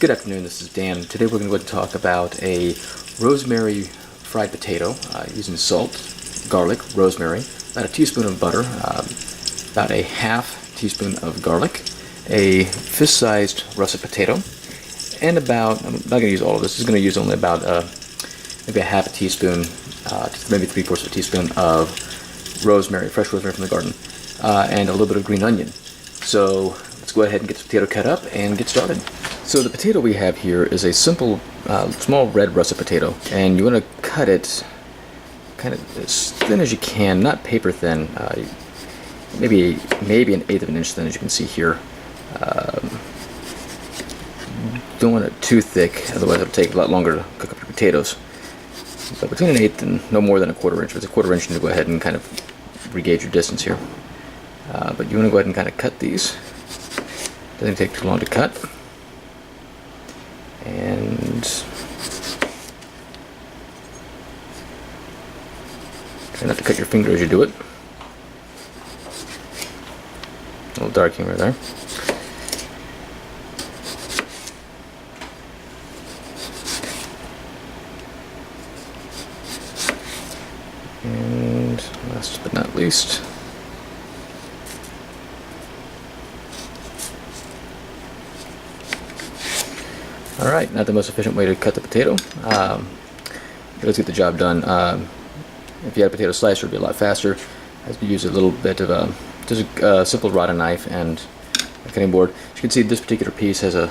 Good afternoon, this is Dan. Today we're going to go ahead and talk about a rosemary fried potato using salt, garlic, rosemary, about a teaspoon of butter, about a half teaspoon of garlic, a fist-sized russet potato, and about, I'm not going to use all of this, I'm going to use only about maybe a half a teaspoon, maybe 3/4 of a teaspoon of rosemary, fresh rosemary from the garden, and a little bit of green onion. So let's go ahead and get the potato cut up and get started. So the potato we have here is a simple, small red russet potato, and you want to cut it kind of as thin as you can, not paper thin, maybe an eighth of an inch thin, as you can see here. Don't want it too thick, otherwise it'll take a lot longer to cook up your potatoes. But between an eighth and no more than a quarter inch. If it's a quarter inch, you need to go ahead and kind of regauge your distance here. But you want to go ahead and kind of cut these. Doesn't take too long to cut. And try not to cut your finger as you do it. A little dark humor there. And last but not least, alright, not the most efficient way to cut the potato. Let's get the job done. If you had a potato slicer, it would be a lot faster. As we use a little bit of just a simple rod and knife and a cutting board. As you can see, this particular piece has a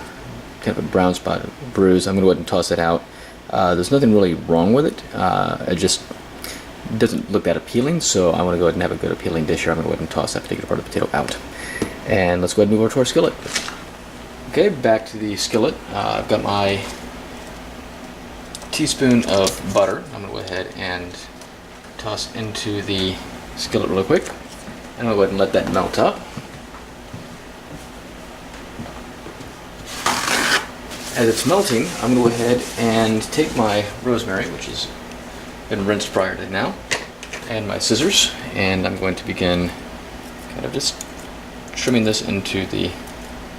kind of a brown spot, a bruise. I'm going to go ahead and toss it out. There's nothing really wrong with it. It just doesn't look that appealing, so I want to go ahead and have a good appealing dish here. I'm going to go ahead and toss that particular part of the potato out. And let's go ahead and move over to our skillet. Okay, back to the skillet. I've got my teaspoon of butter. I'm going to go ahead and toss into the skillet really quick. And I'll go ahead and let that melt up. As it's melting, I'm going to go ahead and take my rosemary, which has been rinsed prior to now, and my scissors, and I'm going to begin kind of just trimming this into the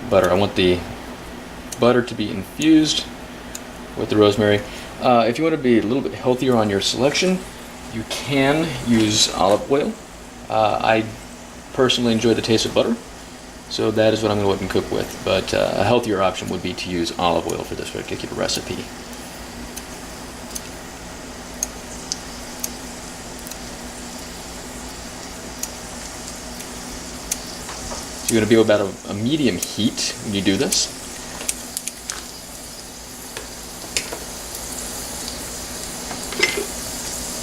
butter. I want the butter to be infused with the rosemary. If you want to be a little bit healthier on your selection, you can use olive oil. I personally enjoy the taste of butter, so that is what I'm going to go ahead and cook with, but a healthier option would be to use olive oil for this particular recipe. So you're going to be about a medium heat when you do this.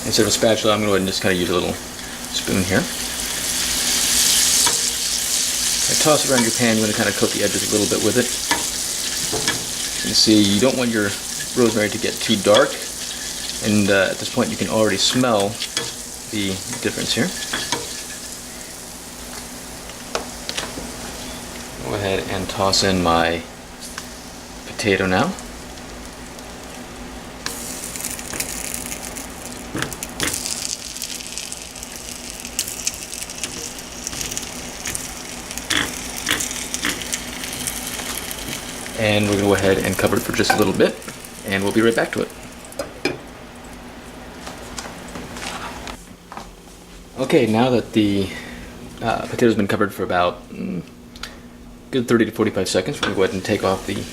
Instead of a spatula, I'm going to go ahead and just kind of use a little spoon here. Toss it around your pan. You want to kind of coat the edges a little bit with it. You can see you don't want your rosemary to get too dark, and at this point you can already smell the difference here. Go ahead and toss in my potato now. And we're going to go ahead and cover it for just a little bit, and we'll be right back to it. Okay, now that the potato's been covered for about good 30 to 45 seconds, we're going to go ahead and take off the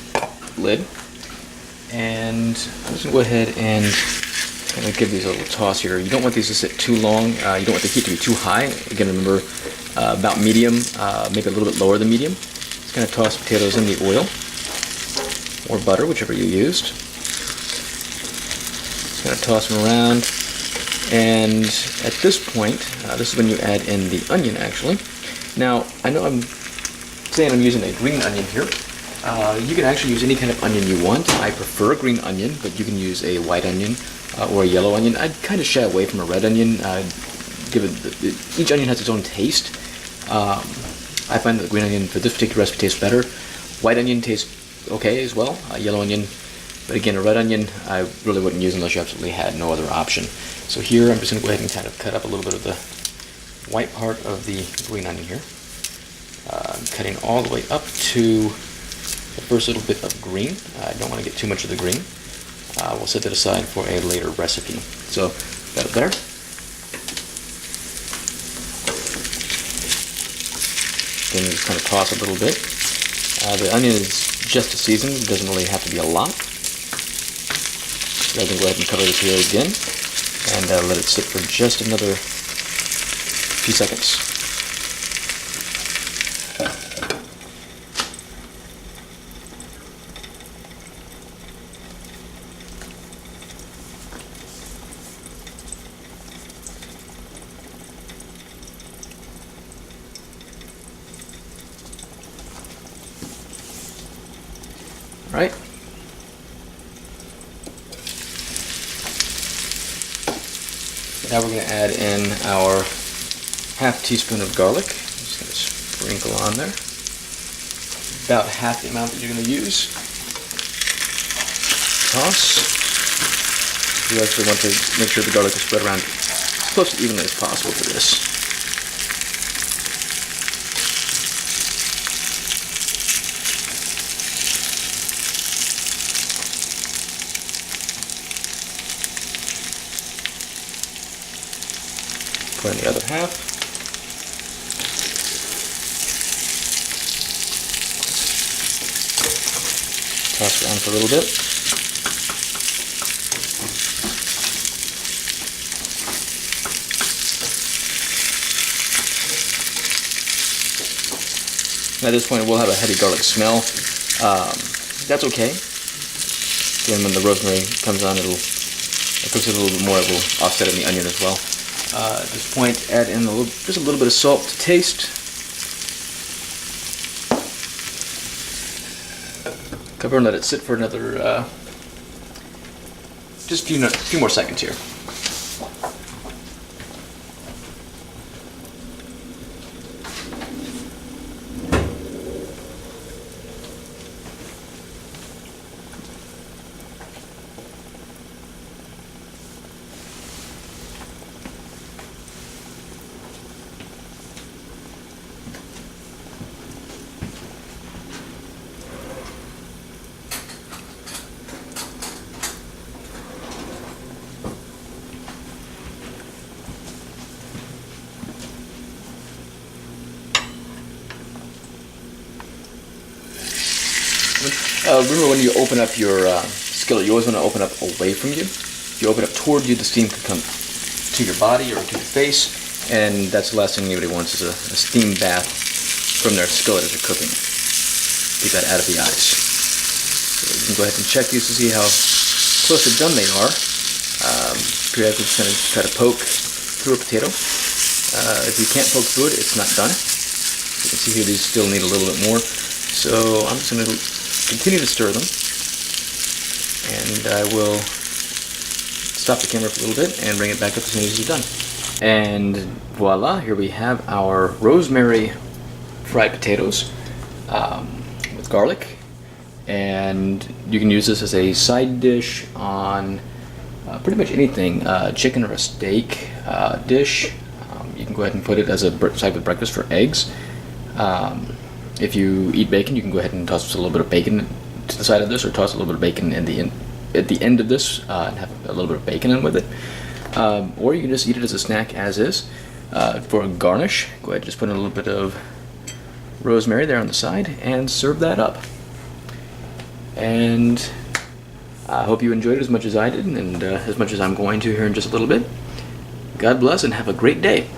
lid. And I'm just going to go ahead and kind of give these a little toss here. You don't want these to sit too long. You don't want the heat to be too high. Again, remember, about medium, maybe a little bit lower than medium. Just kind of toss potatoes in the oil or butter, whichever you used. Just kind of toss them around. And at this point, this is when you add in the onion, actually. Now, I know I'm saying I'm using a green onion here. You can actually use any kind of onion you want. I prefer a green onion, but you can use a white onion or a yellow onion. I'd kind of shy away from a red onion, given each onion has its own taste. I find that the green onion for this particular recipe tastes better. White onion tastes okay as well. Yellow onion, but again, a red onion I really wouldn't use unless you absolutely had no other option. So here I'm just going to go ahead and kind of cut up a little bit of the white part of the green onion here. I'm cutting all the way up to the first little bit of green. I don't want to get too much of the green. We'll set that aside for a later recipe. So, got it there. Then just kind of toss a little bit. The onion is just a season. It doesn't really have to be a lot. So I can go ahead and cover this here again and let it sit for just another few seconds. Right. Now we're going to add in our half teaspoon of garlic. I'm just going to sprinkle on there. About half the amount that you're going to use. Toss. You actually want to make sure the garlic is spread around as close to evenly as possible for this. Put in the other half. Toss around for a little bit. At this point, it will have a heavy garlic smell. That's okay. Then when the rosemary comes on, it cooks it a little bit more. It will offset in the onion as well. At this point, add in just a little bit of salt to taste. Cover and let it sit for another, just a few more seconds here. Remember when you open up your skillet, you always want to open up away from you. If you open up toward you, the steam could come to your body or to your face, and that's the last thing anybody wants is a steam bath from their skillet as they're cooking. Keep that out of the eyes. So you can go ahead and check these to see how close to done they are. Periodically just kind of try to poke through a potato. If you can't poke through it, it's not done. You can see here these still need a little bit more. So I'm just going to continue to stir them, and I will stop the camera for a little bit and bring it back up as soon as it's done. And voila, here we have our rosemary fried potatoes with garlic, and you can use this as a side dish on pretty much anything, chicken or a steak dish. You can go ahead and put it as a side with breakfast for eggs. If you eat bacon, you can go ahead and toss a little bit of bacon to the side of this, or toss a little bit of bacon at the end of this and have a little bit of bacon in with it. Or you can just eat it as a snack as is. For a garnish, go ahead and just put in a little bit of rosemary there on the side and serve that up. And I hope you enjoyed it as much as I did, and as much as I'm going to here in just a little bit. God bless and have a great day.